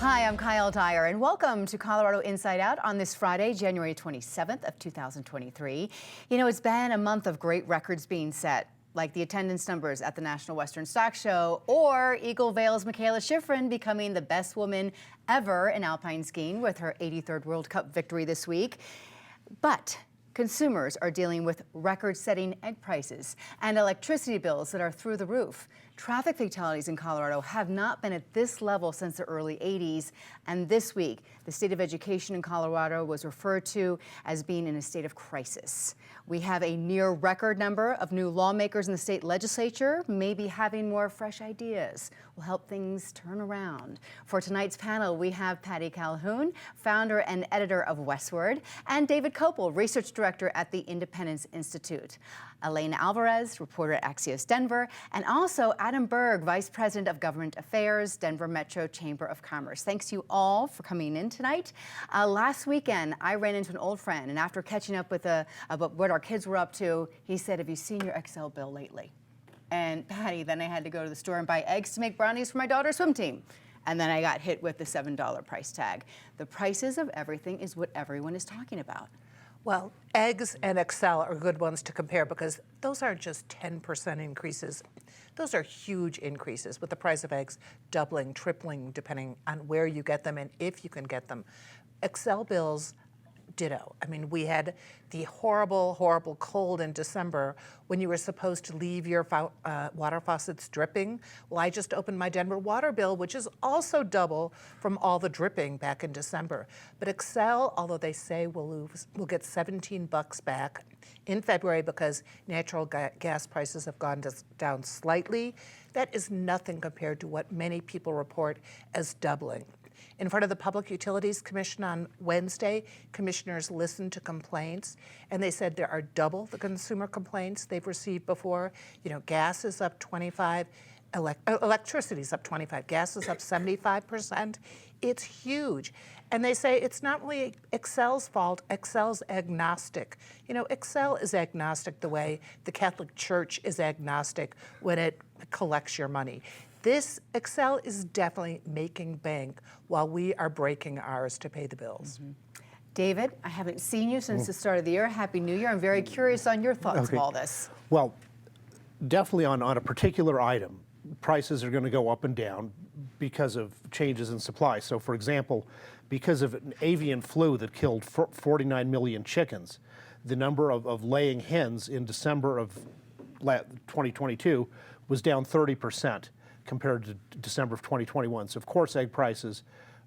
Hi, I'm Dyer, and welcome to Colorado Inside Out on this Friday, January 27th of 2023. You know, it's been a month of great records being set, like the attendance numbers at the National Western Stock Show, or Eagle Vale's Michaela Schifrin becoming the best woman ever in alpine skiing with her 83rd World Cup victory this week. But consumers are dealing with record-setting egg prices and electricity bills that are through the roof. Traffic fatalities in Colorado have not been at this level since the early 80s. And this week, the state of education in Colorado was referred to as being in a state of crisis. We have a near record number of new lawmakers in the state legislature, maybe having more fresh ideas will help things turn around. For tonight's panel, we have Patty Calhoun, founder and editor of Westward, and David Kopel, research director at the Independence Institute. Alayna Alvarez, reporter at Axios Denver, and also Adam Berg, Vice President of Government Affairs, Denver Metro Chamber of Commerce. Thanks you all for coming in tonight. Last weekend, I ran into an old friend, and after catching up with about what our kids were up to, he said, "Have you seen your Excel bill lately?" And Patty, then I had to go to the store and buy eggs to make brownies for my daughter's swim team. And then I got hit with the $7 price tag. The prices of everything is what everyone is talking about. Well, eggs and Excel are good ones to compare because those aren't just 10% increases. Those are huge increases, with the price of eggs doubling, tripling, depending on where you get them and if you can get them. Excel bills, ditto. I mean, we had the horrible, horrible cold in December when you were supposed to leave your water faucets dripping. Well, I just opened my Denver water bill, which is also double from all the dripping back in December. But Excel, although they say we'll get $17 back in February because natural gas prices have gone down slightly, that is nothing compared to what many people report as doubling. In front of the Public Utilities Commission on Wednesday, commissioners listened to complaints, and they said there are double the consumer complaints they've received before. You know, gas is up 25, electricity is up 25, gas is up 75%. It's huge. And they say it's not really Excel's fault. Excel's agnostic. You know, Excel is agnostic the way the Catholic Church is agnostic when it collects your money. This Excel is definitely making bank while we are breaking ours to pay the bills. Mm-hmm. David, I haven't seen you since the start of the year. Happy New Year. I'm very curious on your thoughts of all this. Well, definitely on a particular item, prices are going to go up and down because of changes in supply. So, for example, because of an avian flu that killed 49 million chickens, the number of laying hens in December of 2022 was down 30%. compared to December of 2021. So of course egg prices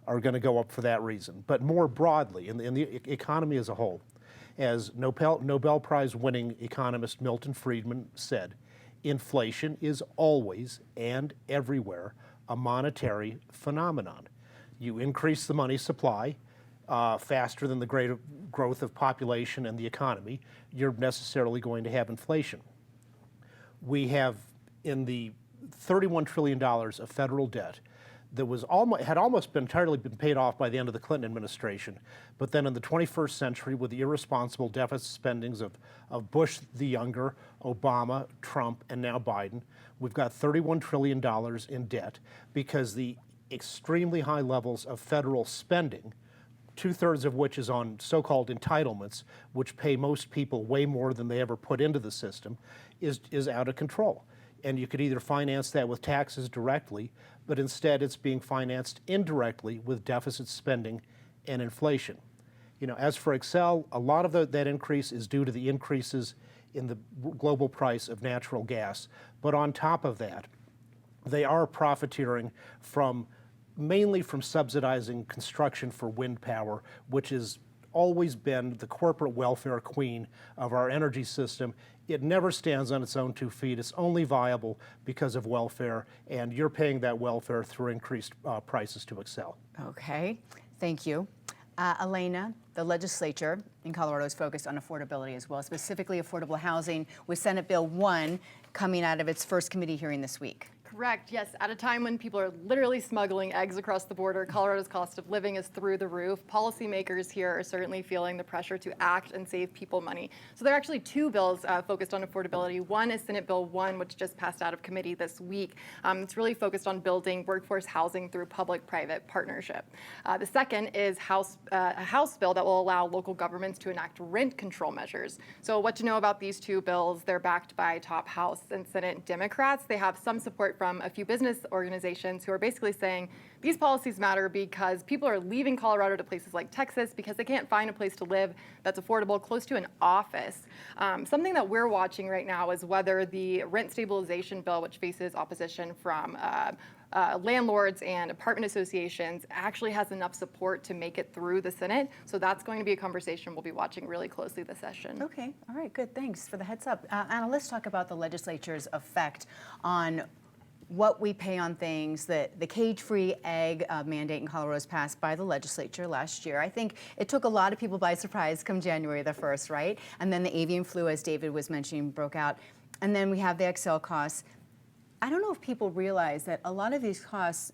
are going to go up for that reason. But more broadly, in the economy as a whole, as Nobel Prize winning economist Milton Friedman said, inflation is always and everywhere a monetary phenomenon. You increase the money supply faster than the rate of growth of population and the economy, you're necessarily going to have inflation. We have in the $31 trillion of federal debt that had almost entirely been paid off by the end of the Clinton administration. But then in the 21st century, with the irresponsible deficit spendings of Bush the Younger, Obama, Trump, and now Biden, we've got $31 trillion in debt because the extremely high levels of federal spending, 2/3 of which is on so-called entitlements, which pay most people way more than they ever put into the system, is out of control. And you could either finance that with taxes directly, but instead it's being financed indirectly with deficit spending and inflation. You know, as for Excel, a lot of that increase is due to the increases in the global price of natural gas. But on top of that, they are profiteering mainly from subsidizing construction for wind power, which has always been the corporate welfare queen of our energy system. It never stands on its own 2 feet. It's only viable because of welfare, and you're paying that welfare through increased prices to Excel. Okay, thank you. Alayna, the legislature in Colorado is focused on affordability as well, specifically affordable housing, with Senate Bill 1 coming out of its first committee hearing this week. Correct, yes. At a time when people are literally smuggling eggs across the border, Colorado's cost of living is through the roof. Policymakers here are certainly feeling the pressure to act and save people money. So there are actually two bills focused on affordability. One is Senate Bill 1, which just passed out of committee this week. It's really focused on building workforce housing through public-private partnership. The second is a House bill that will allow local governments to enact rent control measures. So what to know about these two bills? They're backed by top House and Senate Democrats. They have some support from a few business organizations who are basically saying these policies matter because people are leaving Colorado to places like Texas because they can't find a place to live that's affordable close to an office. Something that we're watching right now is whether the rent stabilization bill, which faces opposition from landlords and apartment associations, actually has enough support to make it through the Senate. So that's going to be a conversation we'll be watching really closely this session. Okay, all right, good, thanks for the heads up. Anna, let's talk about the legislature's effect on what we pay on things. The cage-free egg mandate in Colorado was passed by the legislature last year. I think it took a lot of people by surprise come January the 1st, right? And then the avian flu, as David was mentioning, broke out. And then we have the Excel costs. I don't know if people realize that a lot of these costs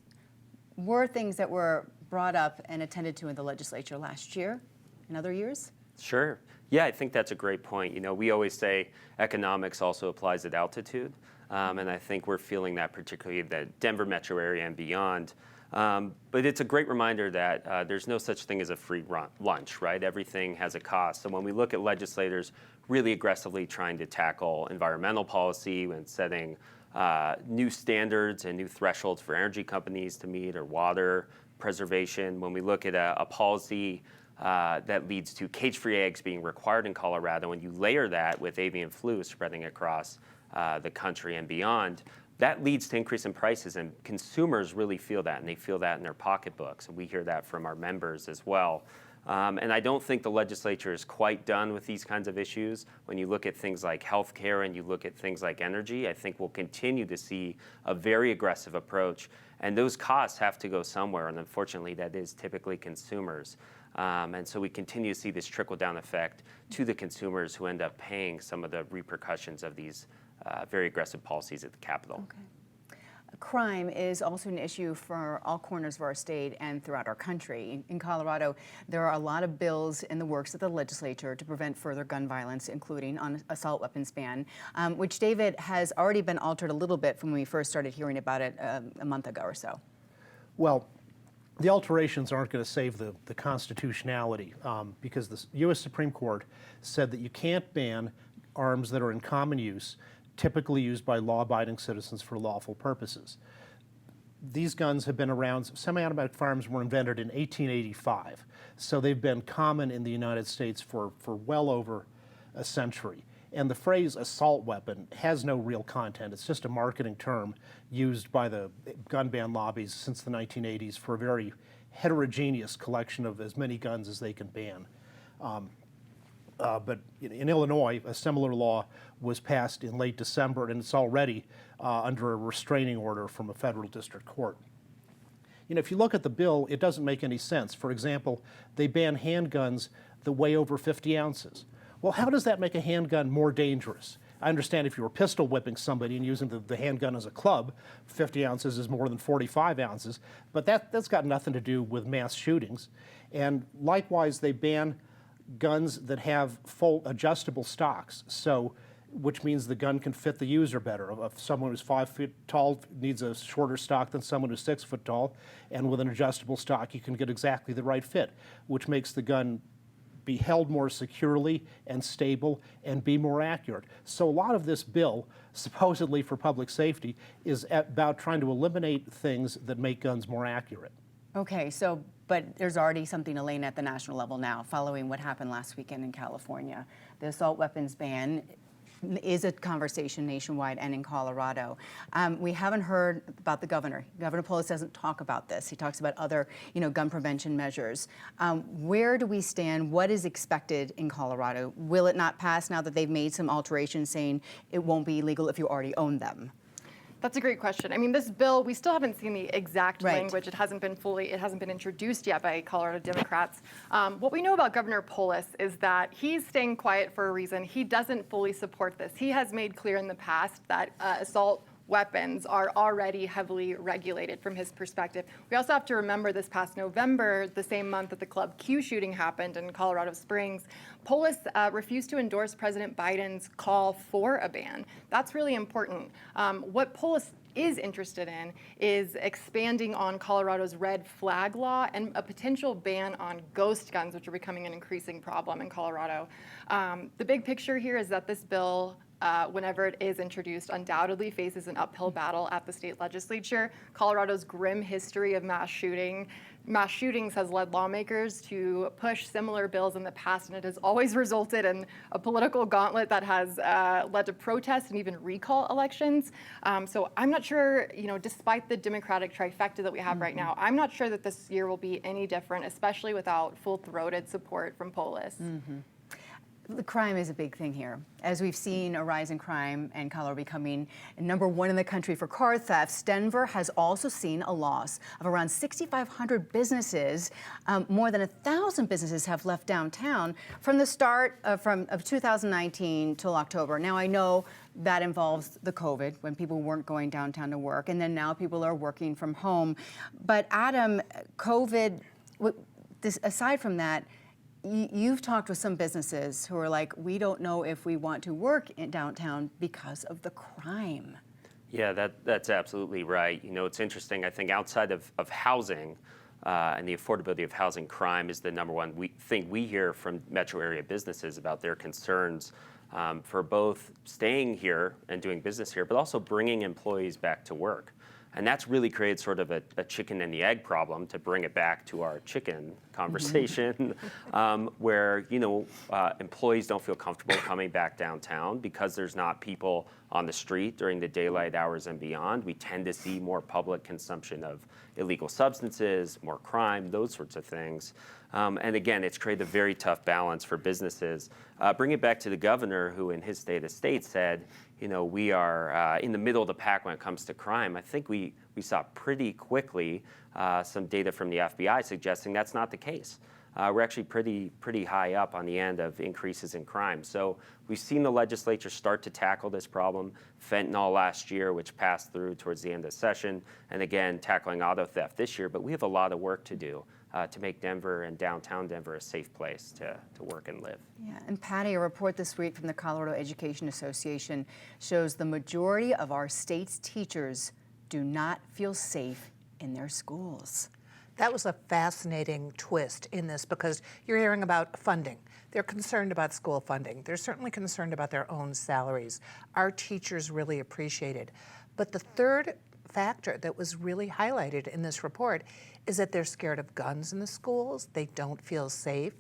were things that were brought up and attended to in the legislature last year and other years. Sure. Yeah, I think that's a great point. You know, we always say economics also applies at altitude. And I think we're feeling that particularly the Denver metro area and beyond. But it's a great reminder that there's no such thing as a free lunch, right? Everything has a cost. So when we look at legislators really aggressively trying to tackle environmental policy and setting new standards and new thresholds for energy companies to meet, or water preservation, when we look at a policy that leads to cage-free eggs being required in Colorado, and you layer that with avian flu spreading across the country and beyond, that leads to increase in prices, and consumers really feel that, and they feel that in their pocketbooks, and we hear that from our members as well. And I don't think the legislature is quite done with these kinds of issues. When you look at things like healthcare and you look at things like energy, I think we'll continue to see a very aggressive approach, and those costs have to go somewhere, and unfortunately that is typically consumers. And so we continue to see this trickle-down effect to the consumers who end up paying some of the repercussions of these very aggressive policies at the Capitol. Okay. Crime is also an issue for all corners of our state and throughout our country. In Colorado, there are a lot of bills in the works of the legislature to prevent further gun violence, including on assault weapons ban, which, David, has already been altered a little bit from when we first started hearing about it a month ago or so. Well, the alterations aren't going to save the constitutionality because the U.S. Supreme Court said that you can't ban arms that are in common use, typically used by law-abiding citizens for lawful purposes. These guns have been around. Semi-automatic firearms were invented in 1885, so they've been common in the United States for well over a century. And the phrase assault weapon has no real content. It's just a marketing term used by the gun ban lobbies since the 1980s for a very heterogeneous collection of as many guns as they can ban. But in Illinois, a similar law was passed in late December, and it's already under a restraining order from a federal district court. You know, if you look at the bill, it doesn't make any sense. For example, they ban handguns that weigh over 50 ounces. Well, how does that make a handgun more dangerous? I understand if you were pistol whipping somebody and using the handgun as a club, 50 ounces is more than 45 ounces, but that's got nothing to do with mass shootings. And likewise, they ban guns that have full adjustable stocks, which means the gun can fit the user better. If someone who's 5 feet tall needs a shorter stock than someone who's 6 foot tall, and with an adjustable stock, you can get exactly the right fit, which makes the gun be held more securely and stable and be more accurate. So a lot of this bill, supposedly for public safety, is about trying to eliminate things that make guns more accurate. Okay, but there's already something, Alayna, at the national level now, following what happened last weekend in California. The assault weapons ban is a conversation nationwide and in Colorado. We haven't heard about the governor. Governor Polis doesn't talk about this. He talks about other, gun prevention measures. Where do we stand? What is expected in Colorado? Will it not pass now that they've made some alterations saying it won't be illegal if you already own them? That's a great question. I mean, this bill, we still haven't seen the exact Right. language. It hasn't been introduced yet by Colorado Democrats. What we know about Governor Polis is that he's staying quiet for a reason. He doesn't fully support this. He has made clear in the past that assault weapons are already heavily regulated from his perspective. We also have to remember this past November, the same month that the Club Q shooting happened in Colorado Springs, Polis refused to endorse President Biden's call for a ban. That's really important. What Polis is interested in is expanding on Colorado's red flag law and a potential ban on ghost guns, which are becoming an increasing problem in Colorado. The big picture here is that this bill, whenever it is introduced, undoubtedly faces an uphill battle at the state legislature. Colorado's grim history of mass shootings has led lawmakers to push similar bills in the past, and it has always resulted in a political gauntlet that has led to protests and even recall elections. So I'm not sure, despite the Democratic trifecta that we have right now, I'm not sure that this year will be any different, especially without full-throated support from Polis. The crime is a big thing here. As we've seen a rise in crime and Colorado becoming #1 in the country for car thefts, Denver has also seen a loss of around 6,500 businesses. More than 1,000 businesses have left downtown from the start of 2019 till October. Now, I know that involves the COVID, when people weren't going downtown to work, and then now people are working from home. But Adam, COVID, aside from that, you've talked with some businesses who are like, we don't know if we want to work in downtown because of the crime. Yeah, that's absolutely right. It's interesting. I think outside of housing and the affordability of housing, crime is the #1 thing we hear from metro area businesses about their concerns for both staying here and doing business here, but also bringing employees back to work. And that's really created sort of a chicken and the egg problem, to bring it back to our chicken conversation, where employees don't feel comfortable coming back downtown because there's not people on the street during the daylight hours and beyond. We tend to see more public consumption of illegal substances, more crime, those sorts of things. And again, it's created a very tough balance for businesses. Bring it back to the governor, who in his state of state said, we are in the middle of the pack when it comes to crime. I think we saw pretty quickly some data from the FBI suggesting that's not the case. We're actually pretty high up on the end of increases in crime. So we've seen the legislature start to tackle this problem. Fentanyl last year, which passed through towards the end of session, and again, tackling auto theft this year. But we have a lot of work to do to make Denver and downtown Denver a safe place to work and live. Yeah, and Patty, a report this week from the Colorado Education Association shows the majority of our state's teachers do not feel safe in their schools. That was a fascinating twist in this, because you're hearing about funding. They're concerned about school funding. They're certainly concerned about their own salaries. Our teachers really appreciate it. But the third factor that was really highlighted in this report is that they're scared of guns in the schools. They don't feel safe.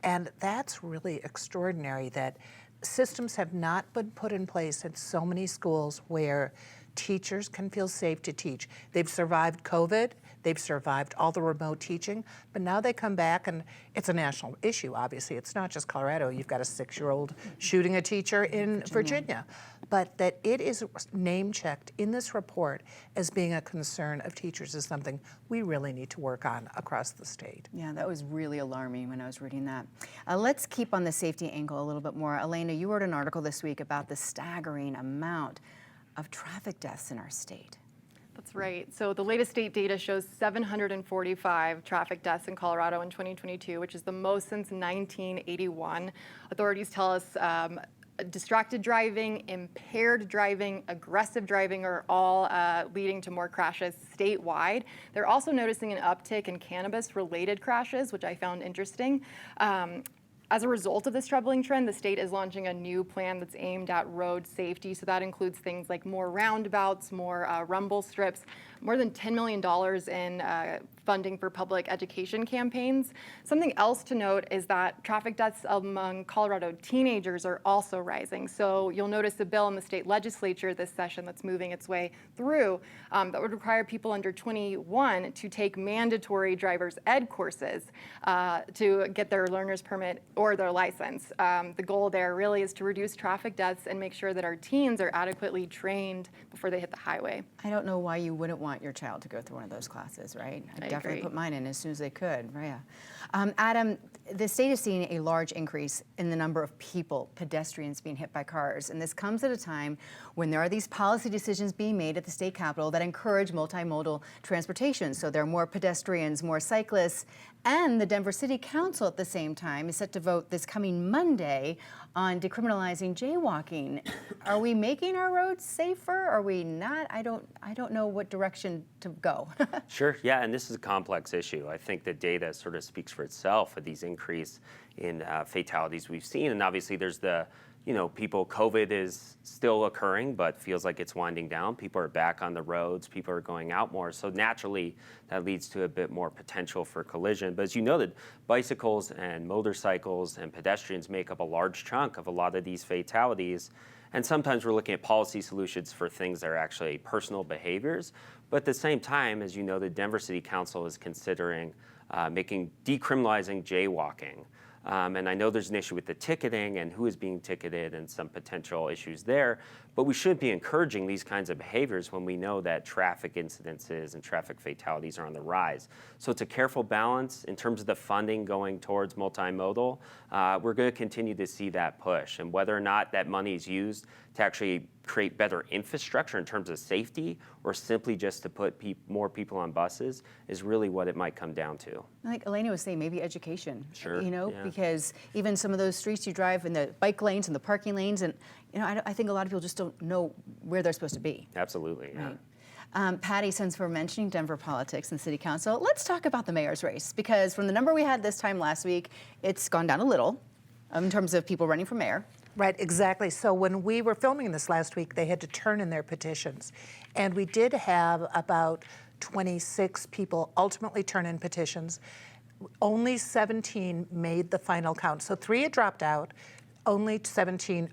And that's really extraordinary, that systems have not been put in place at so many schools where teachers can feel safe to teach. They've survived COVID, they've survived all the remote teaching, but now they come back, and it's a national issue, obviously. It's not just Colorado. You've got a 6-year-old shooting a teacher in Virginia. But that it is name-checked in this report as being a concern of teachers is something we really need to work on across the state. Yeah, that was really alarming when I was reading that. Let's keep on the safety angle a little bit more. Alayna, you wrote an article this week about the staggering amount of traffic deaths in our state. That's right. So the latest state data shows 745 traffic deaths in Colorado in 2022, which is the most since 1981. Authorities tell us distracted driving, impaired driving, aggressive driving are all leading to more crashes statewide. They're also noticing an uptick in cannabis-related crashes, which I found interesting. As a result of this troubling trend, the state is launching a new plan that's aimed at road safety. So that includes things like more roundabouts, more rumble strips, more than $10 million in funding for public education campaigns. Something else to note is that traffic deaths among Colorado teenagers are also rising. So you'll notice a bill in the state legislature this session that's moving its way through that would require people under 21 to take mandatory driver's ed courses to get their learner's permit or their license. The goal there really is to reduce traffic deaths and make sure that our teens are adequately trained before they hit the highway. I don't know why you wouldn't want want your child to go through one of those classes, right? I definitely agree. put mine in as soon as they could. Right, yeah. Adam, the state is seeing a large increase in the number of people, pedestrians being hit by cars. And this comes at a time when there are these policy decisions being made at the state capitol that encourage multimodal transportation. So there are more pedestrians, more cyclists, and the Denver City Council at the same time is set to vote this coming Monday on decriminalizing jaywalking. Are we making our roads safer? Are we not? I don't know what direction to go. Sure, yeah, and this is a complex issue. I think the data sort of speaks for itself with these increase in fatalities we've seen, and obviously there's the, COVID is still occurring, but feels like it's winding down. People are back on the roads, people are going out more, so naturally that leads to a bit more potential for collision. But as you noted, bicycles and motorcycles and pedestrians make up a large chunk of a lot of these fatalities. And sometimes we're looking at policy solutions for things that are actually personal behaviors. But at the same time, as you know, the Denver City Council is considering decriminalizing jaywalking. And I know there's an issue with the ticketing and who is being ticketed and some potential issues there, but we should be encouraging these kinds of behaviors when we know that traffic incidences and traffic fatalities are on the rise. So it's a careful balance in terms of the funding going towards multimodal. We're going to continue to see that push, and whether or not that money is used to actually create better infrastructure in terms of safety or simply just to put more people on buses is really what it might come down to. Like Alayna was saying, maybe education. Sure, Yeah. because even some of those streets you drive in the bike lanes and the parking lanes, and I think a lot of people just don't know where they're supposed to be. Absolutely, yeah. Right. Patty, since we're mentioning Denver politics and city council, let's talk about the mayor's race, because from the number we had this time last week, it's gone down a little in terms of people running for mayor. Right, exactly. So when we were filming this last week, they had to turn in their petitions. And we did have about 26 people ultimately turn in petitions. Only 17 made the final count. So 3 had dropped out, only 17.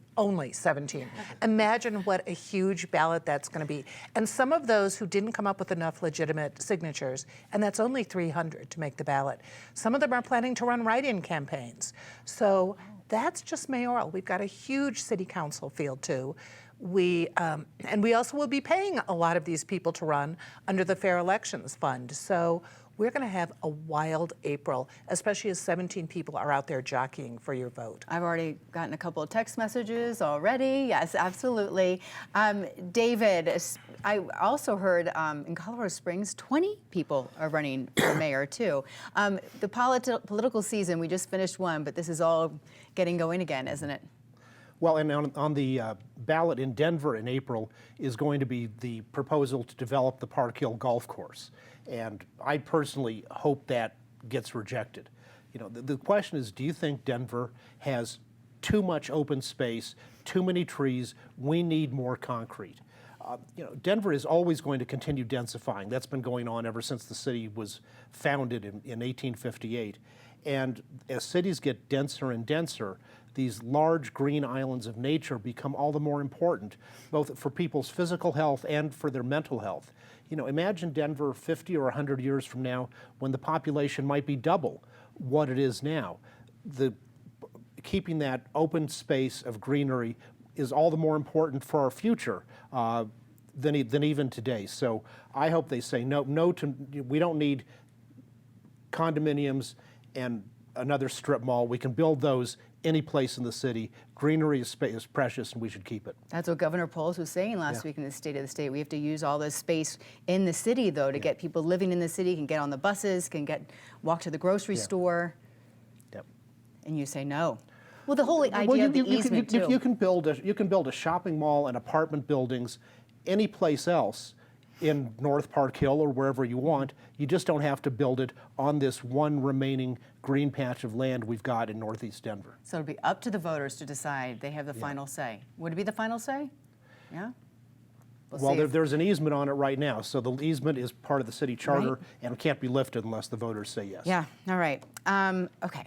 Imagine what a huge ballot that's going to be. And some of those who didn't come up with enough legitimate signatures, and that's only 300 to make the ballot. Some of them are planning to run write-in campaigns. So that's just mayoral. We've got a huge city council field too. And we also will be paying a lot of these people to run under the Fair Elections Fund. So we're going to have a wild April, especially as 17 people are out there jockeying for your vote. I've already gotten a couple of text messages already. Yes, absolutely. David, I also heard in Colorado Springs, 20 people are running for mayor too. The political season, we just finished one, but this is all getting going again, isn't it? Well, and on the ballot in Denver in April is going to be the proposal to develop the Park Hill Golf Course. And I personally hope that gets rejected. The question is, do you think Denver has too much open space, too many trees? We need more concrete. Denver is always going to continue densifying. That's been going on ever since the city was founded in 1858. And as cities get denser and denser, these large green islands of nature become all the more important, both for people's physical health and for their mental health. Imagine Denver 50 or 100 years from now when the population might be double what it is now. Keeping that open space of greenery is all the more important for our future than even today. So I hope they say no we don't need condominiums and another strip mall. We can build those any place in the city. Greenery is precious, and we should keep it. That's what Governor Poles was saying last week in the State of the State. We have to use all this space in the city, though, to get people living in the city, can get on the buses, can walk to the grocery store. Yep. And you say no. Well, the whole idea of the easement, too. You can build a shopping mall and apartment buildings any place else in North Park Hill or wherever you want. You just don't have to build it on this one remaining green patch of land we've got in Northeast Denver. So it'll be up to the voters to decide. They have the final say. Would it be the final say? Yeah? Well, there's an easement on it right now, so the easement is part of the city charter and can't be lifted unless the voters say yes. Yeah, all right. Okay.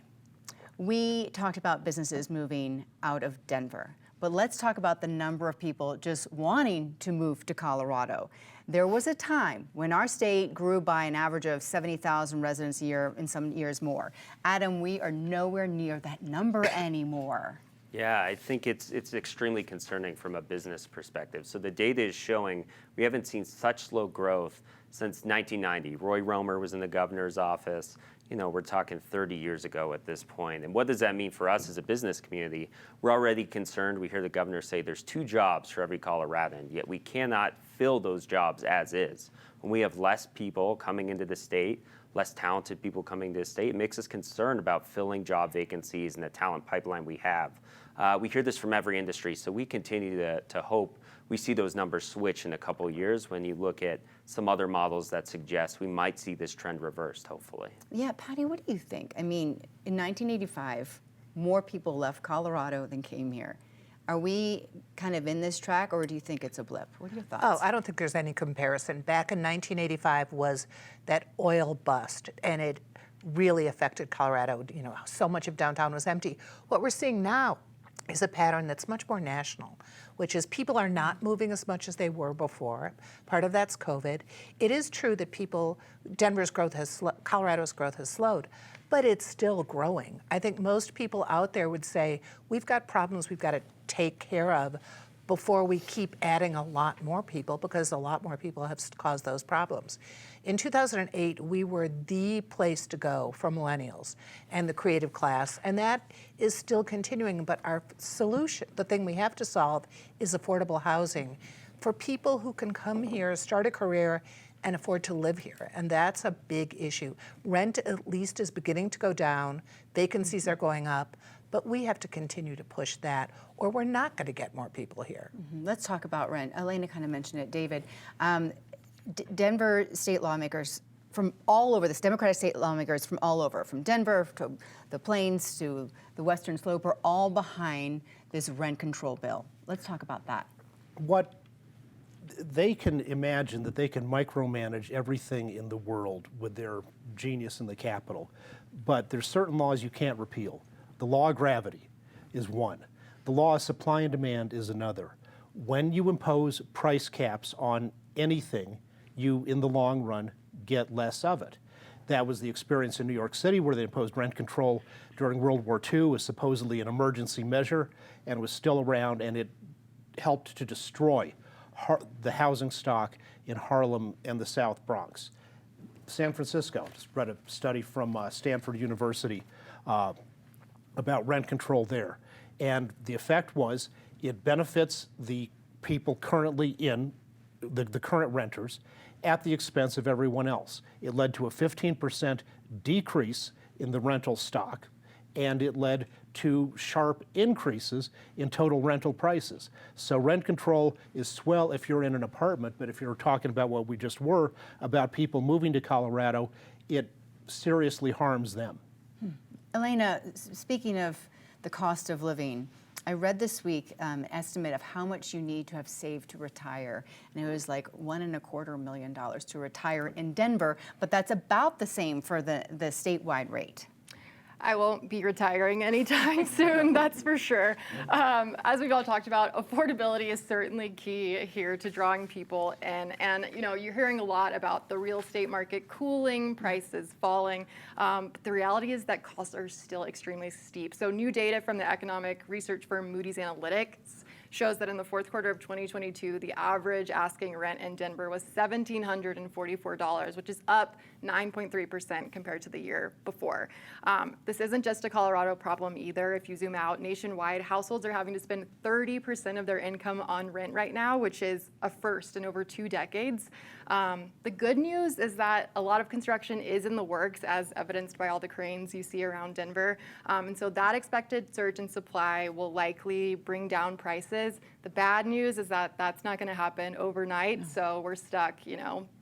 We talked about businesses moving out of Denver, but let's talk about the number of people just wanting to move to Colorado. There was a time when our state grew by an average of 70,000 residents a year, in some years more. Adam, we are nowhere near that number anymore. Yeah, I think it's extremely concerning from a business perspective. So the data is showing we haven't seen such slow growth since 1990. Roy Romer was in the governor's office. We're talking 30 years ago at this point. And what does that mean for us as a business community? We're already concerned. We hear the governor say there's 2 jobs for every Coloradan, yet we cannot fill those jobs as is. When we have less people coming into the state, less talented people coming to the state, it makes us concerned about filling job vacancies and the talent pipeline we have. We hear this from every industry, so we continue to hope we see those numbers switch in a couple of years when you look at some other models that suggest we might see this trend reversed, hopefully. Yeah, Patty, what do you think? I mean, in 1985, more people left Colorado than came here. Are we kind of in this track, or do you think it's a blip? What are your thoughts? Oh, I don't think there's any comparison. Back in 1985 was that oil bust, and it really affected Colorado. So much of downtown was empty. What we're seeing now is a pattern that's much more national, which is people are not moving as much as they were before. Part of that's COVID. It is true that Colorado's growth has slowed, but it's still growing. I think most people out there would say, we've got problems we've got to take care of before we keep adding a lot more people, because a lot more people have caused those problems. In 2008, we were the place to go for millennials and the creative class, and that is still continuing, but our solution, the thing we have to solve, is affordable housing for people who can come here, start a career, and afford to live here, and that's a big issue. Rent at least is beginning to go down, vacancies are going up, but we have to continue to push that, or we're not going to get more people here. Let's talk about rent. Alayna kind of mentioned it. David, Denver state lawmakers from all over, this Democratic state lawmakers from all over, from Denver to the Plains to the Western Slope, are all behind this rent control bill. Let's talk about that. What they can imagine that they can micromanage everything in the world with their genius in the Capitol, but there's certain laws you can't repeal. The law of gravity is one. The law of supply and demand is another. When you impose price caps on anything, you, in the long run, get less of it. That was the experience in New York City, where they imposed rent control during World War II as supposedly an emergency measure, and was still around, and it helped to destroy the housing stock in Harlem and the South Bronx. San Francisco, just read a study from Stanford University about rent control there. And the effect was it benefits the people currently in, the current renters, at the expense of everyone else. It led to a 15% decrease in the rental stock, and it led to sharp increases in total rental prices. So rent control is swell if you're in an apartment, but if you're talking about what we just were, about people moving to Colorado, it seriously harms them. Alayna, speaking of the cost of living, I read this week an estimate of how much you need to have saved to retire, and it was like $1.25 million to retire in Denver, but that's about the same for the statewide rate. I won't be retiring anytime soon, that's for sure. As we've all talked about, affordability is certainly key here to drawing people in. And you're hearing a lot about the real estate market cooling, prices falling. But the reality is that costs are still extremely steep. So new data from the economic research firm Moody's Analytics shows that in the fourth quarter of 2022, the average asking rent in Denver was $1,744, which is up 9.3% compared to the year before. This isn't just a Colorado problem either. If you zoom out nationwide, households are having to spend 30% of their income on rent right now, which is a first in over 2 decades. The good news is that a lot of construction is in the works, as evidenced by all the cranes you see around Denver. And so that expected surge in supply will likely bring down prices. The bad news is that that's not going to happen overnight, so we're stuck,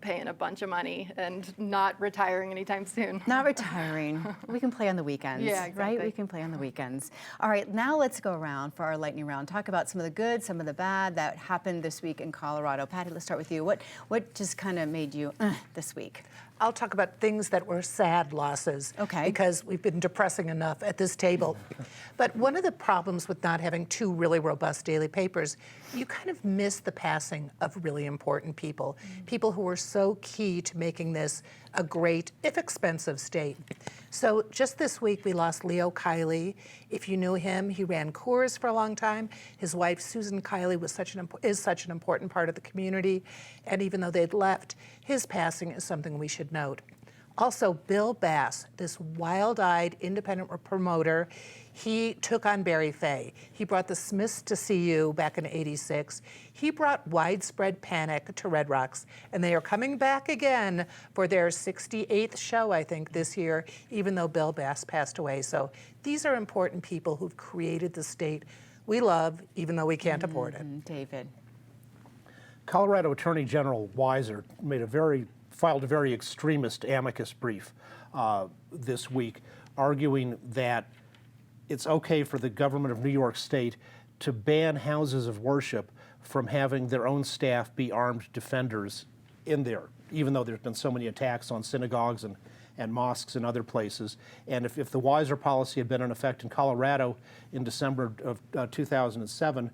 paying a bunch of money and not retiring anytime soon. Not retiring. We can play on the weekends, yeah, exactly. right? We can play on the weekends. All right, now let's go around for our lightning round. Talk about some of the good, some of the bad that happened this week in Colorado. Patty, let's start with you. What just kind of made you this week? I'll talk about things that were sad losses. Okay. Because we've been depressing enough at this table. But one of the problems with not having two really robust daily papers, you kind of miss the passing of really important people. People who were so key to making this a great, if expensive, state. So just this week, we lost Leo Kiley. If you knew him, he ran Coors for a long time. His wife, Susan Kiley, is such an important part of the community. And even though they'd left, his passing is something we should note. Also, Bill Bass, this wild-eyed independent promoter, he took on Barry Fay. He brought the Smiths to see you back in '86. He brought widespread panic to Red Rocks, and they are coming back again for their 68th show, I think, this year, even though Bill Bass passed away. So these are important people who've created the state we love, even though we can't afford it. David. Colorado Attorney General Weiser filed a very extremist amicus brief this week, arguing that it's okay for the government of New York State to ban houses of worship from having their own staff be armed defenders in there, even though there's been so many attacks on synagogues and mosques and other places. And if the Weiser policy had been in effect in Colorado in December of 2007,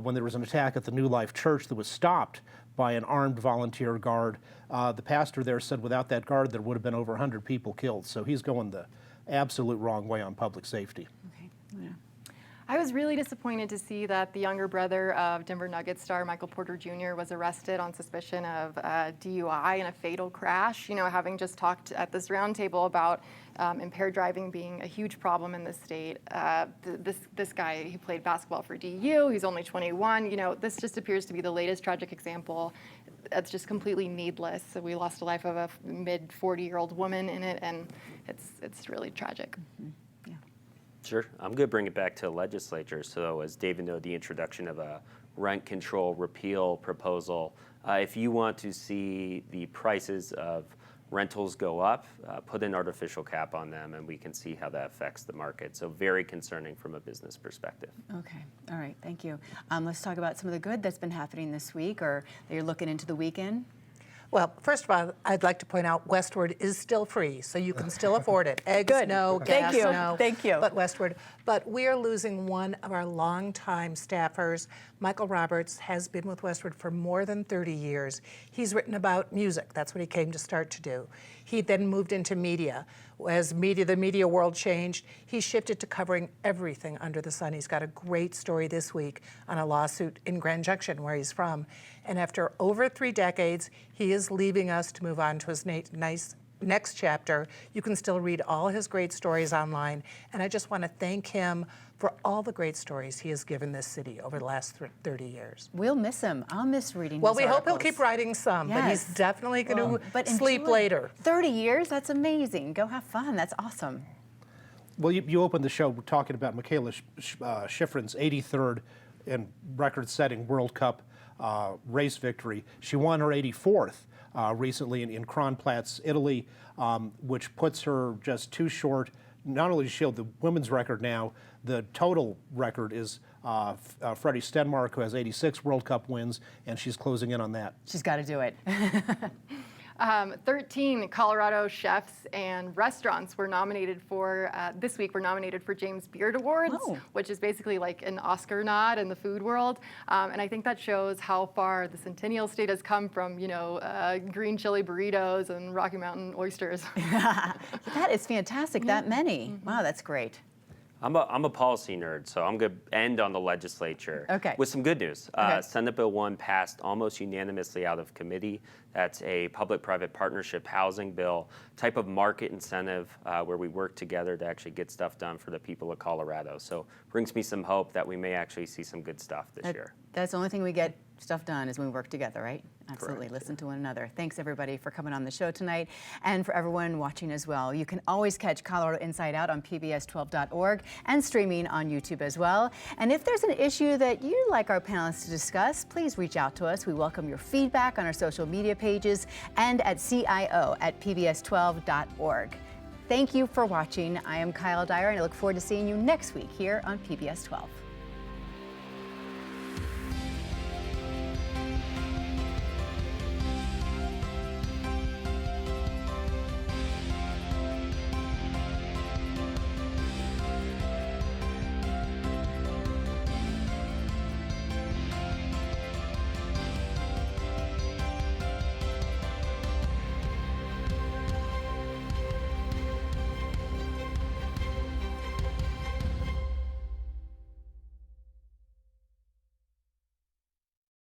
when there was an attack at the New Life Church that was stopped by an armed volunteer guard, the pastor there said without that guard there would have been over 100 people killed. So he's going the absolute wrong way on public safety. Okay. Yeah. I was really disappointed to see that the younger brother of Denver Nuggets star Michael Porter Jr. was arrested on suspicion of DUI in a fatal crash. You know, having just talked at this roundtable about impaired driving being a huge problem in the state. This guy, he played basketball for DU. He's only 21. You know, this just appears to be the latest tragic example. That's just completely needless. So we lost the life of a mid-40-year-old woman in it, and it's really tragic. Mm-hmm. Sure. I'm going to bring it back to the legislature. So as David noted, the introduction of a rent control repeal proposal. If you want to see the prices of rentals go up, put an artificial cap on them, and we can see how that affects the market. So very concerning from a business perspective. Okay. All right. Thank you. Let's talk about some of the good that's been happening this week, or that you're looking into the weekend. Well, first of all, I'd like to point out Westward is still free, so you can still afford it. Eggs, Good. no. Thank Gas, you. no. Thank you. But Westward. But we are losing one of our longtime staffers. Michael Roberts has been with Westward for more than 30 years. He's written about music. That's what he came to start to do. He then moved into media. As the media world changed, he shifted to covering everything under the sun. He's got a great story this week on a lawsuit in Grand Junction, where he's from. And after over 3 decades, he is leaving us to move on to his nice next chapter. You can still read all his great stories online. And I just want to thank him for all the great stories he has given this city over the last 30 years. We'll miss him. I'll miss reading Well, his we hope he'll articles. keep writing some, but he's Yes. definitely going But to sleep enjoy. later. 30 years? That's amazing. Go have fun. That's awesome. Well, you opened the show talking about Michaela Schifrin's 83rd and record-setting World Cup race victory. She won her 84th recently in Kronplatz, Italy, which puts her just too short. Not only does she hold the women's record now, the total record is Freddie Stenmark, who has 86 World Cup wins, and she's closing in on that. She's got to do it. 13 Colorado chefs and restaurants were nominated for, this week, were nominated for James Beard Awards, which is basically like an Oscar nod in the food world. And I think that shows how far the Centennial State has come from, you know, green chili burritos and Rocky Mountain oysters. That is fantastic. That many. Wow, that's great. I'm a policy nerd, so I'm going to end on the legislature with some good news. Senate Bill 1 passed almost unanimously out of committee. That's a public-private partnership housing bill, type of market incentive where we work together to actually get stuff done for the people of Colorado. So brings me some hope that we may actually see some good stuff this year. That's the only thing we get stuff done is when we work together, right? Absolutely. Correct. Listen to one another. Thanks, everybody, for coming on the show tonight, and for everyone watching as well. You can always catch Colorado Inside Out on pbs12.org and streaming on YouTube as well. And if there's an issue that you'd like our panelists to discuss, please reach out to us. We welcome your feedback on our social media pages and at CIO@pbs12.org. Thank you for watching. I am Kyle Dyer, and I look forward to seeing you next week here on PBS 12.